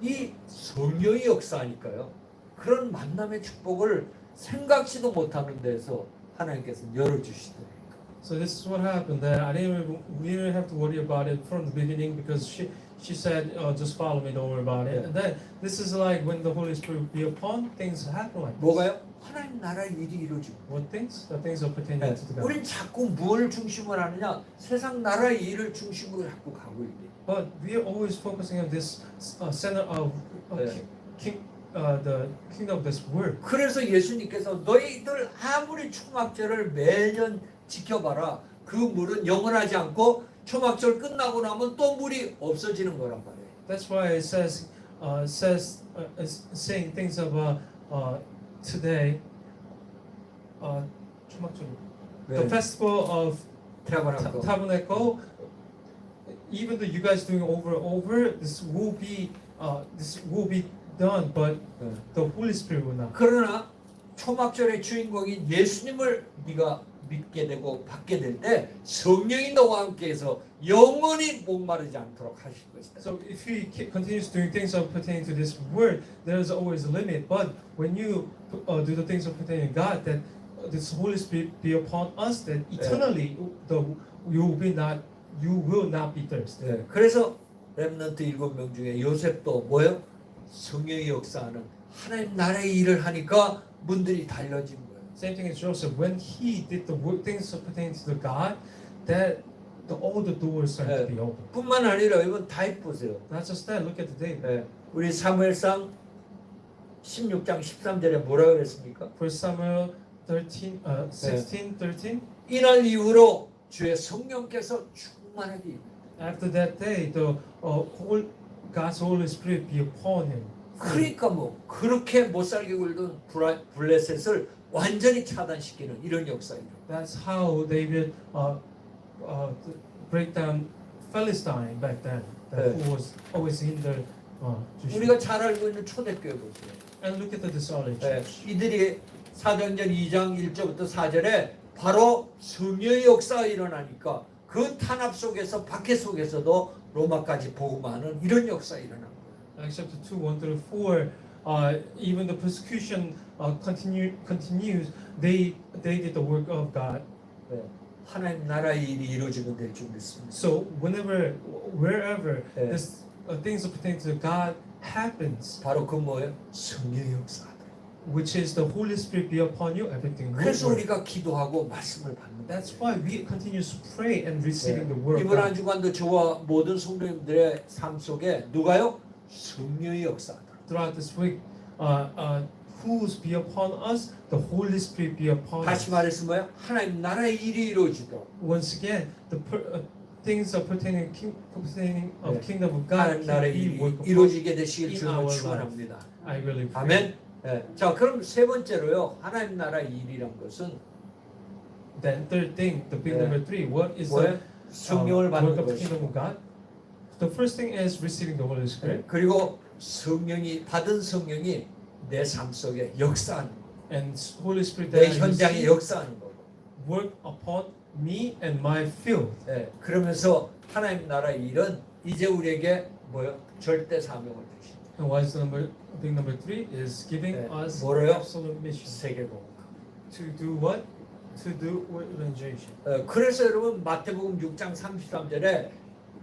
이 성령의 역사니까요. 그런 만남의 축복을 생각지도 못하는 데서 하나님께서 열어주시더라고요. So this is what happened. That we didn't have to worry about it from the beginning because she said, just follow me, don't worry about it. Yeah. And then this is like when the Holy Spirit be upon, things happen like this. 뭐가요? 하나님 나라의 일이 이루어지고. What things? The things are pertaining to the God. 우린 자꾸 뭘 중심으로 하느냐? 세상 나라의 일을 중심으로 자꾸 가고 있대. But we are always focusing on this center of Yeah. the kingdom of this world. 그래서 예수님께서 너희들 아무리 초막절을 매년 지켜봐라. 그 물은 영원하지 않고 초막절 끝나고 나면 또 물이 없어지는 거란 말이에요. That's why it says saying things about today. The festival of 타버나클. Tabernacle. Even though you guys doing over and over, this will be done, but the Holy Spirit will not. 그러나 초막절의 주인공인 예수님을 네가 믿게 되고 받게 될 때 성령이 너와 함께해서 영원히 목마르지 않도록 하실 것이다. So if he continues doing things pertaining to this word, there is always a limit. But when you do the things pertaining to God, that this Holy Spirit be upon us, that eternally you will not be thirsty. 네, 그래서 렘넌트 7명 중에 요셉도 뭐요? 성령의 역사하는 하나님 나라의 일을 하니까 문들이 달려진 거예요. Same thing as Joseph. When he did the things pertaining to the God, that all the doors started to be open. 뿐만 아니라 이건 다윗 보세요. Not just that. Look at the David. 예, 우리 사무엘상 16장 13절에 뭐라 그랬습니까? 1 Samuel 13, 16, 13. 이날 이후로 주의 성령께서 충만하게 After that day, the whole God's Holy Spirit be upon him. 그러니까 뭐 그렇게 못 살게 굴던 블레셋을 완전히 차단시키는 이런 역사예요. That's how David break down Philistine back then. That who was always hindered. 우리가 잘 알고 있는 초대교회 보세요. And look at the disorderly 예, church. 이들이 사도행전 2장 1절부터 4절에 바로 성령의 역사가 일어나니까 그 탄압 속에서 박해 속에서도 로마까지 복음하는 이런 역사가 일어난 거예요. Acts chapter 2, 1 through 4, even the persecution continues. They did the work of God. 예, 하나님 나라의 일이 이루어지면 될 줄 믿습니다. So wherever 예. this things pertaining to God happens, 바로 그 뭐예요? 성령의 역사다. which is the Holy Spirit be upon you, everything will 그래서 work. 우리가 기도하고 말씀을 받는 거예요. That's why we continue to pray and receiving the word of 이번 한 God. 주간도 저와 모든 성도님들의 삶 속에 누가요? 성령의 역사다. Throughout this week, whose be upon us, the Holy Spirit be upon 다시 us. 말해서 뭐예요? 하나님 나라의 일이 이루어지도록 Once again, things are pertaining of 네. kingdom of God 하나님 can 나라의 be 일이 work upon. 이루어지게 되시길 in 주님을 our 축원합니다. I really pray. 아멘. 예. 자, 그럼 세 번째로요. 하나님 나라의 일이란 것은 Then third thing, the big 네. number 3, what is 뭐예요? the 성령을 work 받는 of the kingdom 것이고 of God? The first thing is receiving the Holy 예. Spirit, 그리고 성령이 받은 성령이 내 삶 속에 역사하는 거. and Holy Spirit 내 that I 현장에 receive 역사하는 거고. work upon me and my field. 예. 그러면서 하나님 나라의 일은 이제 우리에게 뭐요? 절대 사명을 주십니다. And what is the big number 3 is giving 네. us 뭐래요? absolute mission. 세계복음. To do what? To do evangelization. 그래서 여러분 마태복음 6장 33절에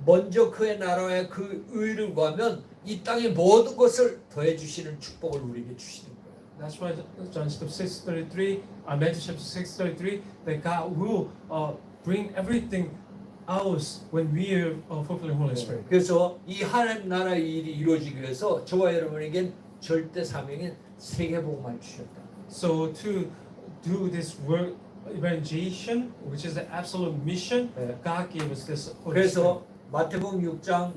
먼저 그의 나라에 그 의를 구하면 이 땅의 모든 것을 더해 주시는 축복을 우리에게 주시는 거예요. That's why John chapter 6:33, Matthew chapter 6:33, that God will bring everything else when we are fulfilling Holy Spirit. 그래서 이 하나님 나라의 일이 이루어지기 위해서 저와 여러분에겐 절대 사명인 세계복음을 주셨다. So to do this work evangelization, which is the absolute mission, 네. God gave us this Holy Spirit. 그래서 마태복음 6장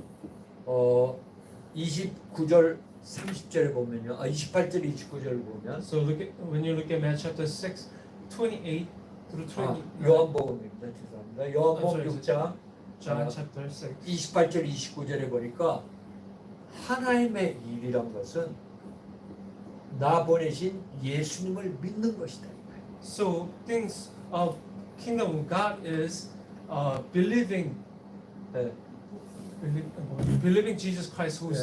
29절 30절에 보면요. 28절 29절을 보면 So when you look at Matthew chapter 6, 28 through 20. 요한복음입니다. 죄송합니다. 요한복음 sorry, 6장 John chapter 6. 28절 29절에 보니까 하나님의 일이란 것은 나 보내신 예수님을 믿는 것이다. So things of kingdom of God is believing 네, believing Jesus Christ who 네.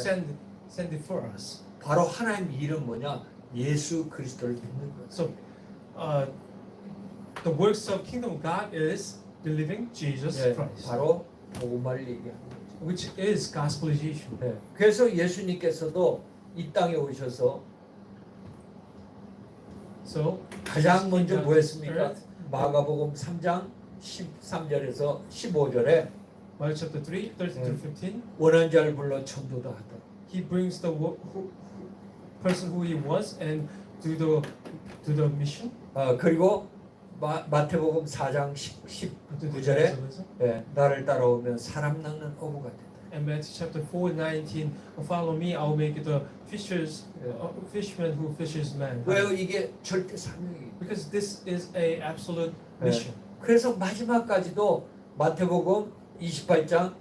sent it for us. 바로 하나님 일은 뭐냐? 예수 그리스도를 믿는 것. So the works of kingdom of God is believing Jesus 네, Christ, 바로 복음을 얘기하는 거죠. which is gospelization. 네, 그래서 예수님께서도 이 땅에 오셔서 So 가장 먼저 Jesus 뭐 했습니까? earth, 마가복음 3장 13절에서 15절에 Mark chapter 3, 13 through 15, 원한 자를 불러 전도도 하더라. he brings the person who he was and do the mission. 그리고 마태복음 4장 19절에 evangelism. 나를 따라오면 사람 낚는 어부가 된다. And Matthew chapter 4:19, follow me, I will make you the fishermen who fishes men. 왜요? 이게 절대 사명이에요. Because this is a absolute mission. 그래서 마지막까지도 마태복음 28장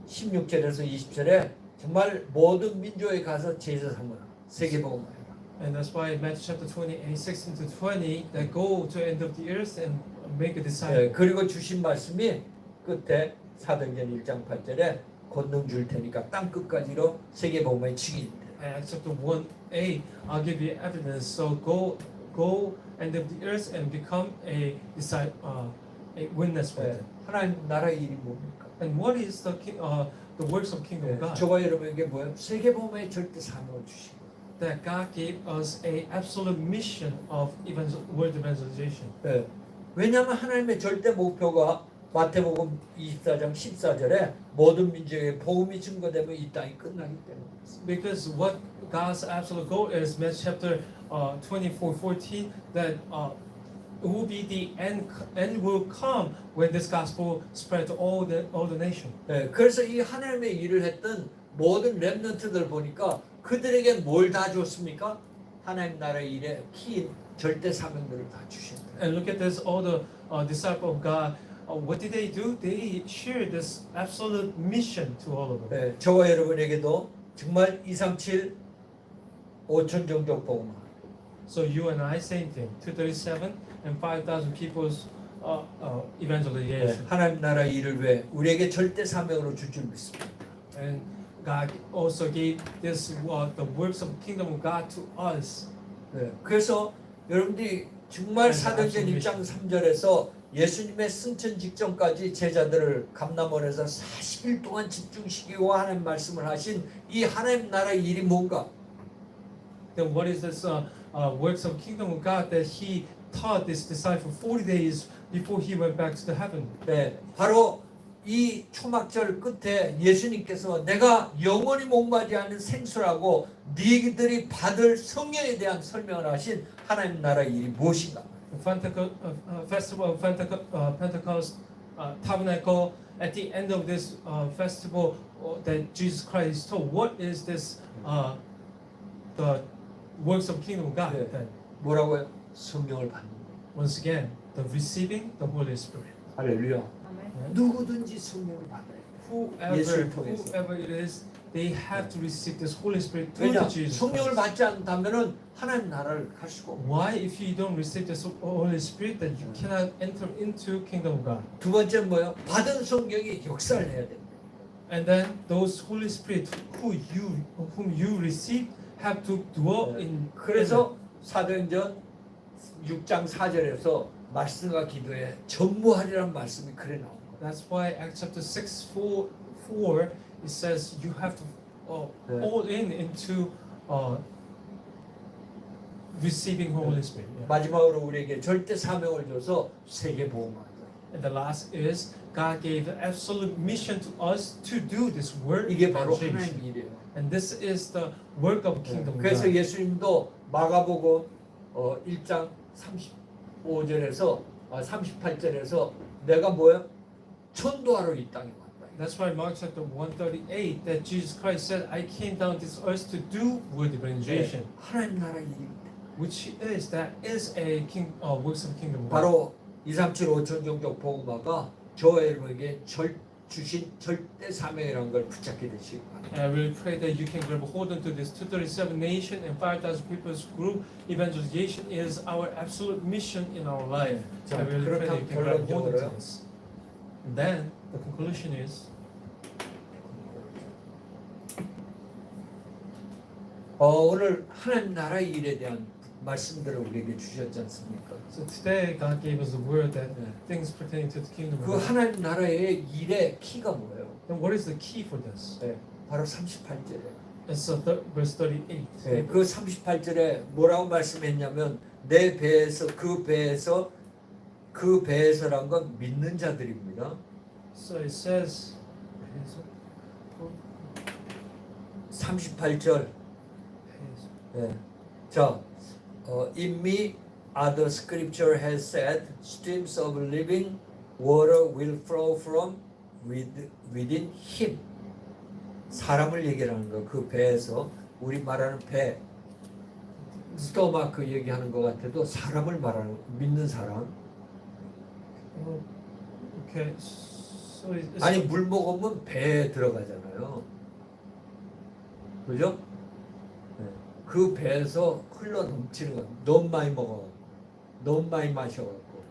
16절에서 20절에 정말 모든 민족에 가서 제자 삼으라. 세계복음하라. And that's why Matthew chapter 28, 16 to 20, that go to the end of the earth and make a disciple. 그리고 주신 말씀이 끝에 사도행전 1장 8절에 권능 줄 테니까 땅 끝까지로 세계복음의 증인이다. And Acts chapter 1a, I'll give you evidence. So go end of the earth and become a disciple, a witness with it. 하나님 나라의 일이 뭡니까? And what is the works of kingdom of God? 저와 여러분에게 뭐예요? 세계복음의 절대 사명을 주시고 that God gave us a absolute mission of world evangelization. 예. 왜냐하면 하나님의 절대 목표가 마태복음 24장 14절에 모든 민족의 복음이 증거되면 이 땅이 끝나기 때문입니다. Because what God's absolute goal is, Matthew chapter 24:14, that it will be the end will come when this gospel spread to all the nation. 예. 그래서 이 하나님의 일을 했던 모든 렘넌트들 보니까 그들에게 뭘 다 줬습니까? 하나님 나라의 일에 키 절대 사명들을 다 주셨다. And look at this, all the disciples of God. What did they do? They shared this absolute mission to all of them. 네, 저와 여러분에게도 정말 237 5천 종족 복음. So you and I, same thing. 237 and 5,000 people's evangelization. 하나님 나라 일을 위해 우리에게 절대 사명으로 줄 줄 믿습니다. And God also gave this the works of the kingdom of God to us. 네, 그래서 여러분들이 정말 사도행전 1장 3절에서 예수님의 승천 직전까지 제자들을 감람원에서 40일 동안 집중시키고 하나님 말씀을 하신 이 하나님 나라의 일이 뭔가? Then what is this works of kingdom of God that He taught this disciple 40 days before He went back to the heaven? 네, 바로 이 초막절 끝에 예수님께서 내가 영원히 목마지 않는 생수라고 너희들이 받을 성령에 대한 설명을 하신 하나님 나라의 일이 무엇인가? Festival of Pentecost tabernacle. At the end of this festival, that Jesus Christ told, what is this? The works of kingdom of God. 네. Then 뭐라고요? 성령을 받는 거. once again, the receiving the Holy Spirit. 할렐루야. 누구든지 성령을 받아요. 예수를 통해서. Whoever it is, they have to receive this Holy Spirit through 왜냐? Jesus 성령을 Christ. 받지 않다면은 하나님 나라를 갈 수가 없고. Why, if you don't receive the Holy Spirit, that you cannot enter into kingdom of God? 두 번째 뭐예요? 받은 성령이 역사를 해야 됩니다. And then those Holy Spirit whom you receive have to dwell in. 그래서 사도행전 6장 4절에서 말씀과 기도에 전무하리라는 말씀이 그래 나온 거예요. That's why Acts chapter 6:4 it says you have to all in into receiving Holy Spirit. Yeah. 마지막으로 우리에게 절대 사명을 줘서 세계 복음화하자. And the last is God gave the absolute mission to us to do this work. 이게 바로 evangelization. 하나님 일이에요. And this is the work of kingdom. 그래서 God. 예수님도 마가복음 1장 35절에서 38절에서 내가 뭐예요? 전도하러 이 땅에 왔다. That's why Mark chapter 138 that Jesus Christ said, "I came down this earth to do world evangelization," 하나님 나라 일입니다. which is a works of kingdom. 바로 237 5천 종족 복음화가 저와 여러분에게 주신 절대 사명이라는 걸 붙잡게 되시기 바랍니다. And I really pray that you can grab a hold onto this 237 nation and 5,000 people's group. Evangelization is our absolute mission in our life. 자, I really pray that you can grab a hold 결론적으로요. onto this. And then the conclusion is, 오늘 하나님 나라의 일에 대한 말씀들을 우리에게 주셨지 않습니까? so today God gave us a word that 네. things pertaining to the kingdom of 그 God. 하나님 나라의 일의 키가 뭐예요? Then what is the key for this? 네, 바로 38절에. It's verse 38. 네, 그 38절에 뭐라고 말씀했냐면 내 배에서 그 배에서란 건 믿는 자들입니다. So it says, 38절. 네. 자, in me, as the scripture has said, streams of living water will flow from within him. 사람을 얘기하는 거, 그 배에서 우리 말하는 배, 스토마크 얘기하는 것 같아도 사람을 말하는 믿는 사람. Okay, so it's 아니 물 먹으면 배에 들어가잖아요. 그죠? 네. 그 배에서 흘러 넘치는 거. 너무 많이 먹어, 너무 많이 마셔갖고.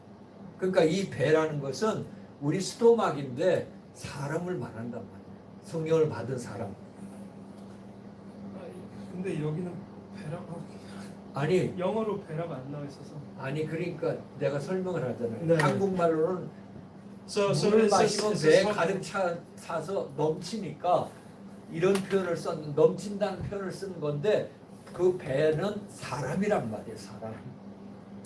그러니까 이 배라는 것은 우리 스토막인데 사람을 말한단 말이에요. 성령을 받은 사람. 근데 여기는 배랑 아니 영어로 배라가 안 나와 있어서. 아니 그러니까 내가 설명을 하잖아요. 네. 한국말로는 물을 마시면 배 가득 차서 넘치니까 이런 표현을 썼는 넘친다는 표현을 쓰는 건데 그 배는 사람이란 말이에요. 사람.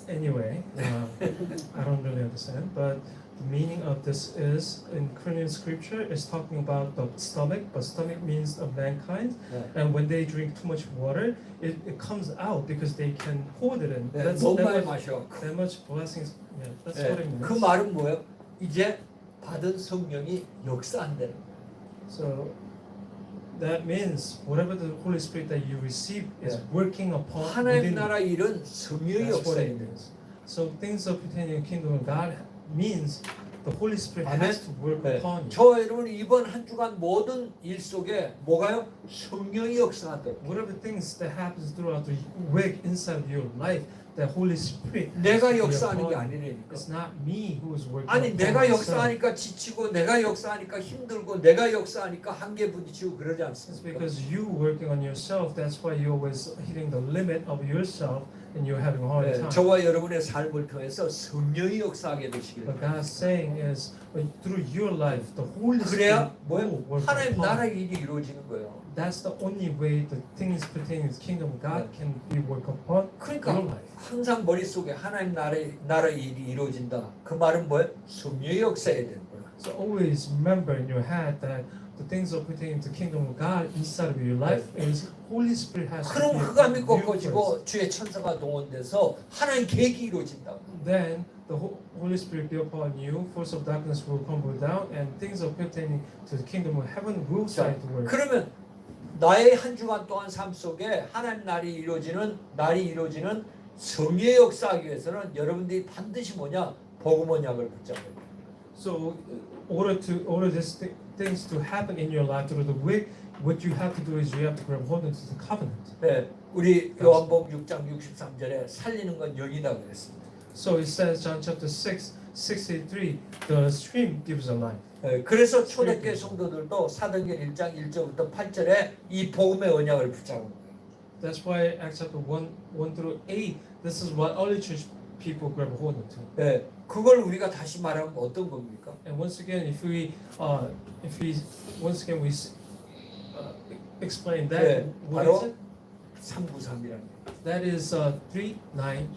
Anyway, I don't really understand, but the meaning of this is in Korean scripture is talking about the stomach, but stomach means of mankind, 네. and when they drink too much water, it comes out because they can hold it in. 네, That's 너무 that 많이 much, 마셔. that much blessings. Yeah, that's 네, what it means. 그 말은 뭐예요? 이제 받은 성령이 역사한다는 거예요. So that means whatever the Holy Spirit that you receive is Yeah. working upon 하나님 within you. 나라 일은 성령의 That's what it 역사예요. means. So things of pertaining to the kingdom of God means the Holy Spirit Amen. has to work 네. upon you. 저 여러분 이번 한 주간 모든 일 속에 뭐가요? 성령이 역사하도록. Whatever things that happens throughout the week inside of your life, the Holy Spirit has 내가 to be 역사하는 게 upon you. 아니라니까. It's not me who is working 아니 upon 내가 myself. 역사하니까 지치고 내가 역사하니까 힘들고 내가 역사하니까 한계 부딪히고 그러지 It's 않습니까? because you working on yourself. That's why you're always hitting the limit of yourself and you're having a hard 네, time. 저와 여러분의 삶을 통해서 성령이 역사하게 되시길 What 바랍니다. God's saying is, through your life, the Holy 그래야 Spirit 뭐야? will work 하나님 upon 나라 you. 일이 이루어지는 거예요. That's the only way the things pertaining to the kingdom of God 네. can be worked upon 그러니까 your life. 항상 머릿속에 하나님 나라 일이 이루어진다. 그 말은 뭐예요? 성령의 역사해야 되는 거야. So always remember in your head that the things that pertaining to the kingdom of God inside of your life is Holy Spirit has to 그럼 be 흑암이 upon you first. 꺾어지고 주의 천사가 동원돼서 하나님 계획이 이루어진다고. Then the Holy Spirit be upon you, force of darkness will crumble down, and things of pertaining to the kingdom of heaven will 자, start to work. 그러면 나의 한 주간 동안 삶 속에 하나님 날이 이루어지는 성령의 역사하기 위해서는 여러분들이 반드시 뭐냐? 복음 언약을 붙잡아야 돼요. So, order these things to happen in your life through the week, what you have to do is you have to grab hold into the covenant. 네, 우리 요한복음 6장 63절에 살리는 건 영이다 그랬습니다. So it says John chapter 6, 63, the stream gives a life. 네, 그래서 초대교회 성도들도 사도행전 1장 1절부터 8절에 이 복음의 언약을 붙잡은 거예요. That's why Acts chapter 1 through 8, this is what early church people grab hold into. 네, 그걸 우리가 다시 말하면 어떤 겁니까? And once again, if we explain that, 네, what is 바로 it? 393이라는 거예요. That is 393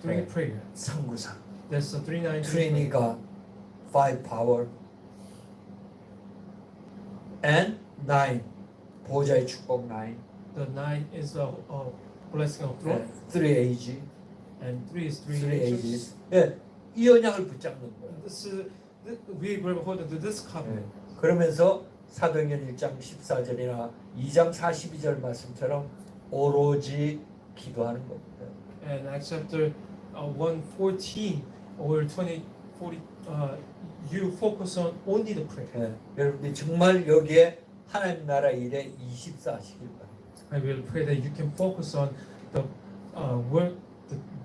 네. prayer. 393. That's a 393. Trinity God, 5 power, and 9 보좌의 축복 9, The 9 is the blessing of throne, 3 age, and 3 is 3 3 ages. ages. 네, 이 언약을 붙잡는 거예요. We grab hold into this 네, covenant. 그러면서 사도행전 1장 14절이나 2장 42절 말씀처럼 오로지 기도하는 겁니다. And Acts chapter 1:14 or 20:40, you focus on only the prayer. 네, 여러분들이 정말 여기에 하나님 나라 일에 24하시길 바랍니다. I will pray that you can focus on the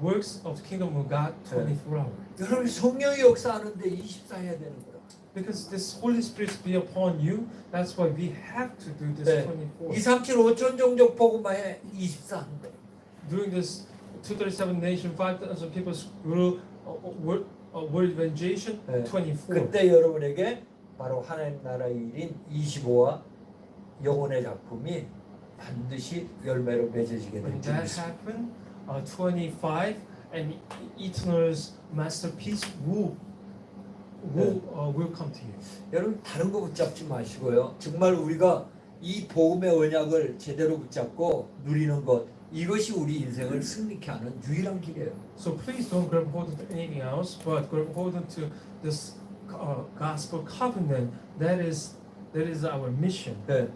works of the kingdom of God 24 hours. 여러분 성령이 역사하는데 24 해야 되는 거야. Because this Holy Spirit be upon you, that's why we have to do this 네, 24. 237 5천 종족 복음화에 24 하는 거예요. During this 237 nation, 5,000 people grew world evangelization, 네. 24. 그때 여러분에게 바로 하나님 나라의 일인 25와 영혼의 작품이 반드시 열매로 맺어지게 When 될 줄 that 믿습니다. happened, 25 and eternal's masterpiece will come to you. 여러분 다른 거 붙잡지 마시고요. 정말 우리가 이 복음의 언약을 제대로 붙잡고 누리는 것 이것이 우리 인생을 승리케 하는 유일한 길이에요. So please don't grab hold of anything else, but grab hold into this gospel covenant. That is our mission. 네.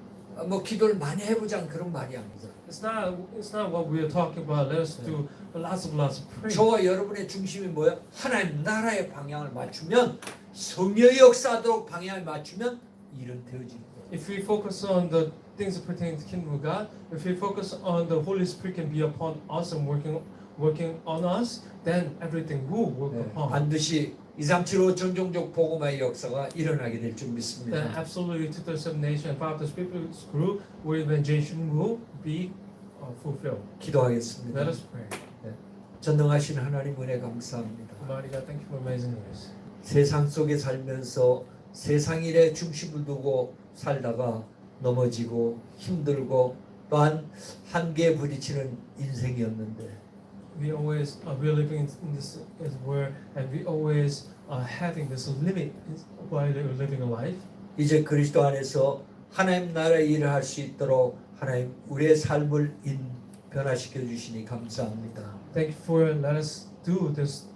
뭐 기도를 많이 해보자는 그런 말이 아니죠. It's not what we are talking about. Let us do lots of prayer. 저와 여러분의 중심이 뭐예요? 하나님 나라의 방향을 맞추면 성령의 역사하도록 방향을 맞추면 일은 되어지는 거예요. If we focus on the things pertaining to the kingdom of God, if we focus on the Holy Spirit can be upon us and working on us, then everything will work 네, upon. 반드시 237 5천 종족 복음화의 역사가 일어나게 될 줄 Then 믿습니다. absolutely 237 nation and 5,000 people's group where evangelization will be fulfilled. 기도하겠습니다. Let us pray. 전능하신 하나님 은혜 감사합니다. Almighty God, thank you for amazing grace. 세상 속에 살면서 세상 일에 중심을 두고 살다가 넘어지고 힘들고 또한 한계에 부딪히는 인생이었는데 we always we're living in this world, and we always having this limit while we're living a life. 이제 그리스도 안에서 하나님 나라의 일을 할 수 있도록 하나님 우리의 삶을 변화시켜 주시니 감사합니다. Thank you for let us do this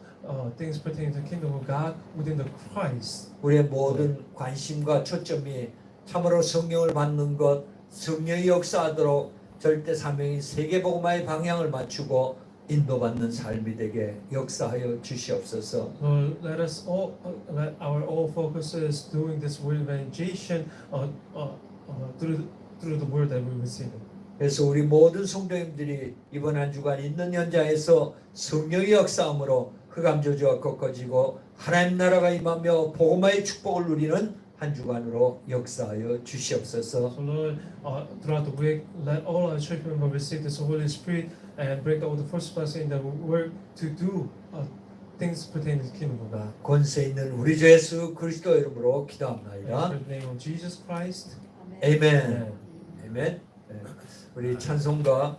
things pertaining to the kingdom of God within the Christ. 우리의 모든 관심과 초점이 참으로 성령을 받는 것, 성령이 역사하도록 절대 사명인 세계복음화의 방향을 맞추고 인도받는 삶이 되게 역사하여 주시옵소서. Lord, let us all let our all focus is doing this word evangelization through the word that we receive. 그래서 우리 모든 성도님들이 이번 한 주간 있는 현장에서 성령의 역사함으로 흑암 저주가 꺾어지고 하나님 나라가 임하며 복음화의 축복을 누리는 한 주간으로 역사하여 주시옵소서. So Lord, throughout the week, let all our church members receive this Holy Spirit and break all the first blessing that we work to do things pertaining to the kingdom of God. 권세 있는 우리 주 예수 그리스도 이름으로 In 기도합나이다. the name of Jesus Christ. 아멘. Amen. 아멘. 네. 우리 찬송가